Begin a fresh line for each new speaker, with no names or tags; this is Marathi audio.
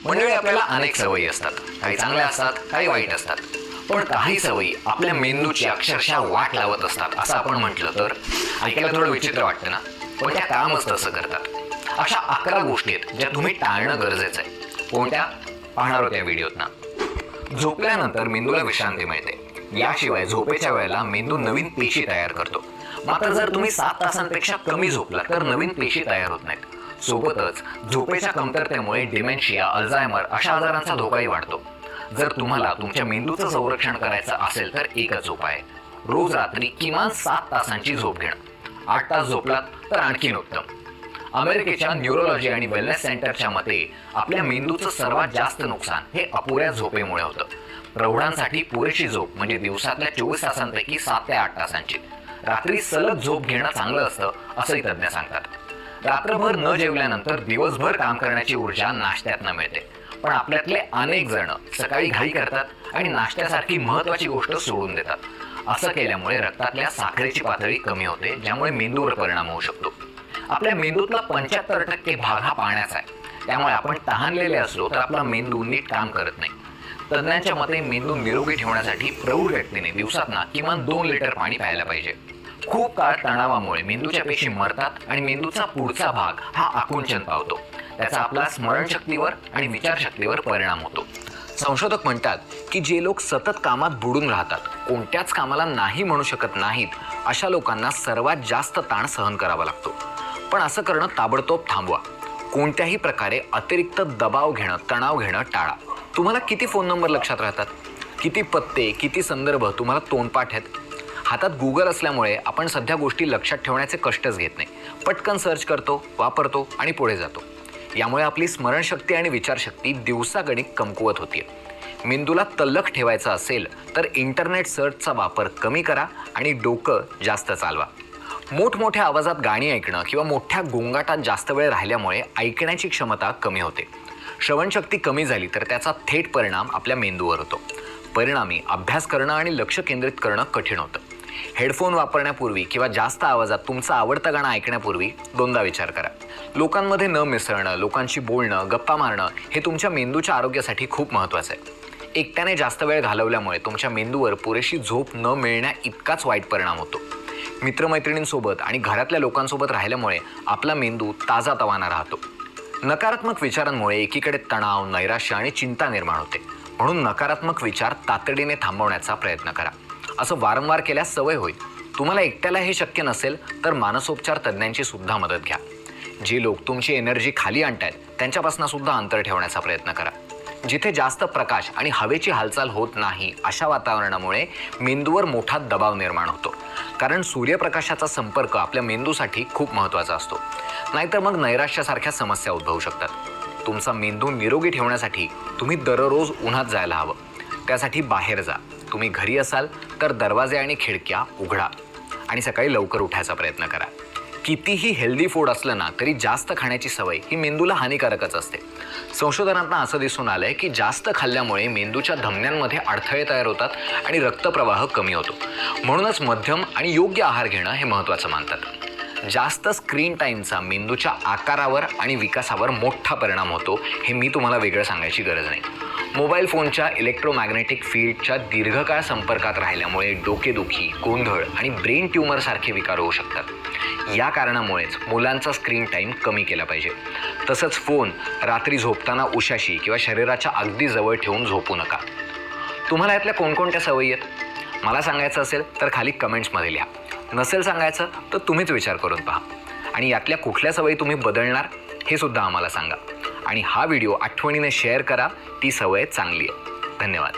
मंडळी, आपल्याला अनेक सवयी असतात, काही चांगल्या असतात, काही वाईट असतात. पण काही सवयी आपल्या मेंदूची अक्षरशः वाट लावत असतात असं आपण म्हटलं तर ऐकायला थोडं विचित्र वाटतं ना, पण त्या कामच तसं करतात. अशा 11 गोष्टी आहेत ज्या तुम्ही टाळणं गरजेचं आहे. कोणत्या पाहणार आहोत या व्हिडिओत ना. झोपल्यानंतर मेंदूला विश्रांती मिळते. याशिवाय झोपेच्या वेळेला मेंदू नवीन पेशी तयार करतो. मात्र जर तुम्ही 7 तासांपेक्षा कमी झोपला तर नवीन पेशी तयार होत नाहीत. सोबतच झोपेच्या कमतरतेमुळे डिमेन्शिया, अल्झायमर अशा आजारांचा धोकाही वाढतो. जर तुम्हाला तुमच्या मेंदूचं संरक्षण करायचं असेल तर एकच उपाय आहे, रोज रात्री किमान 7 तासांची झोप घेणं. 8 तास झोपलात तर आणखीन उत्तम. अमेरिकेच्या न्यूरोलॉजी आणि वेलनेस सेंटरच्या मते आपल्या मेंदूचं सर्वात जास्त नुकसान हे अपुऱ्या झोपेमुळे होतं. प्रौढांसाठी पुरेशी झोप म्हणजे दिवसातल्या 24 तासांपैकी 7 ते 8 तासांची. रात्री सलग झोप घेणं चांगलं असतं असंही तज्ज्ञ सांगतात. रात्रभर न जेवल्यानंतर दिवसभर काम करण्याची ऊर्जा नाश्त्यातनं मिळते. पण आपल्यातले अनेक जण सकाळी घाई करतात आणि नाश्त्यासारखी महत्त्वाची गोष्ट सोडून देतात. असं केल्यामुळे रक्तातल्या साखरेची पातळी कमी होते, ज्यामुळे मेंदूवर परिणाम होऊ शकतो. आपल्या मेंदूतला 75% भाग हा पाण्याचा आहे. त्यामुळे आपण तहानलेले असलो तर आपला मेंदू नीट काम करत नाही. तज्ज्ञांच्या मते मेंदू निरोगी ठेवण्यासाठी प्रौढ व्यक्तीने दिवसातना किमान 2 लिटर पाणी प्यायला पाहिजे. खूप काळ तणावामुळे मेंदूच्या पेशी मरतात आणि मेंदूचा पुढचा भाग हा आकुंचन पावतो. त्याचा आपला स्मरणशक्तीवर आणि विचारशक्तीवर परिणाम होतो. संशोधक म्हणतात की जे लोक सतत कामात बुडून राहतात, कोणत्याच कामाला नाही म्हणू शकत नाहीत, अशा लोकांना सर्वात जास्त ताण सहन करावा लागतो. पण असं करणं ताबडतोब थांबवा. कोणत्याही प्रकारे अतिरिक्त दबाव घेणं, तणाव घेणं टाळा. तुम्हाला किती फोन नंबर लक्षात राहतात, किती पत्ते, किती संदर्भ तुम्हाला तोंडपाठ आहेत. हातात गुगल असल्यामुळे आपण सध्या गोष्टी लक्षात ठेवण्याचे कष्टच घेत नाही. पटकन सर्च करतो, वापरतो आणि पुढे जातो. यामुळे आपली स्मरणशक्ती आणि विचारशक्ती दिवसागणिक कमकुवत होते. मेंदूला तल्लख ठेवायचं असेल तर इंटरनेट सर्चचा वापर कमी करा आणि डोकं जास्त चालवा. मोठमोठ्या आवाजात गाणी ऐकणं किंवा मोठ्या गोंगाटात जास्त वेळ राहिल्यामुळे ऐकण्याची क्षमता कमी होते. श्रवणशक्ती कमी झाली तर त्याचा थेट परिणाम आपल्या मेंदूवर होतो. परिणामी अभ्यास करणं आणि लक्ष केंद्रित करणं कठीण होतं. हेडफोन वापरण्यापूर्वी किंवा जास्त आवाजात तुमचं आवडतं गाणं ऐकण्यापूर्वी 2दा विचार करा. लोकांमध्ये न मिसळणं, लोकांशी बोलणं, गप्पा मारणं हे तुमच्या मेंदूच्या आरोग्यासाठी खूप महत्त्वाचं आहे. एकट्याने जास्त वेळ घालवल्यामुळे तुमच्या मेंदूवर पुरेशी झोप न मिळण्या इतकाच वाईट परिणाम होतो. मित्रमैत्रिणींसोबत आणि घरातल्या लोकांसोबत राहिल्यामुळे आपला मेंदू ताजातवाना राहतो. नकारात्मक विचारांमुळे एकीकडे तणाव, नैराश्य आणि चिंता निर्माण होते. म्हणून नकारात्मक विचार तातडीने थांबवण्याचा प्रयत्न करा. असं वारंवार केल्यास सवय होईल. तुम्हाला एकट्याला हे शक्य नसेल तर मानसोपचार तज्ज्ञांची सुद्धा मदत घ्या. जे लोक तुमची एनर्जी खाली आणतायत त्यांच्यापासून सुद्धा अंतर ठेवण्याचा प्रयत्न करा. जिथे जास्त प्रकाश आणि हवेची हालचाल होत नाही अशा वातावरणामुळे मेंदूवर मोठा दबाव निर्माण होतो. कारण सूर्यप्रकाशाचा संपर्क आपल्या मेंदूसाठी खूप महत्त्वाचा असतो. नाहीतर मग नैराश्यासारख्या समस्या उद्भवू शकतात. तुमचा मेंदू निरोगी ठेवण्यासाठी तुम्ही दररोज उन्हात जायला हवं. त्यासाठी बाहेर जा. तुम्ही घरी असाल तर दरवाजे आणि खिडक्या उघडा आणि सकाळी लवकर उठायचा प्रयत्न करा. कितीही हेल्दी फूड असलं ना तरी जास्त खाण्याची सवय ही मेंदूला हानिकारकच असते. संशोधनातून असं दिसून आलंय की जास्त खाल्ल्यामुळे मेंदूच्या धमन्यांमध्ये अडथळे तयार होतात आणि रक्तप्रवाह कमी होतो. म्हणूनच मध्यम आणि योग्य आहार घेणं हे महत्त्वाचं मानतात. जास्त स्क्रीन टाईमचा मेंदूच्या आकारावर आणि विकासावर मोठा परिणाम होतो हे मी तुम्हाला वेगळं सांगायची गरज नाही. मोबाईल फोनच्या इलेक्ट्रोमॅग्नेटिक फील्डच्या दीर्घकाळ संपर्कात राहिल्यामुळे डोकेदुखी, गोंधळ आणि ब्रेन ट्यूमरसारखे विकार होऊ शकतात. या कारणामुळेच मुलांचा स्क्रीन टाईम कमी केला पाहिजे. तसंच फोन रात्री झोपताना उशाशी किंवा शरीराच्या अगदी जवळ ठेवून झोपू नका. तुम्हाला यातल्या कोणकोणत्या सवयी आहेत मला सांगायचं असेल तर खाली कमेंट्समध्ये लिहा. नसेल सांगायचं तर तुम्हीच विचार करून पहा. आणि यातल्या कुठल्या सवयी तुम्ही बदलणार हे सुद्धा आम्हाला सांगा. आणि हा व्हिडिओ आठवणीने शेअर करा. ती सवय चांगली आहे. धन्यवाद.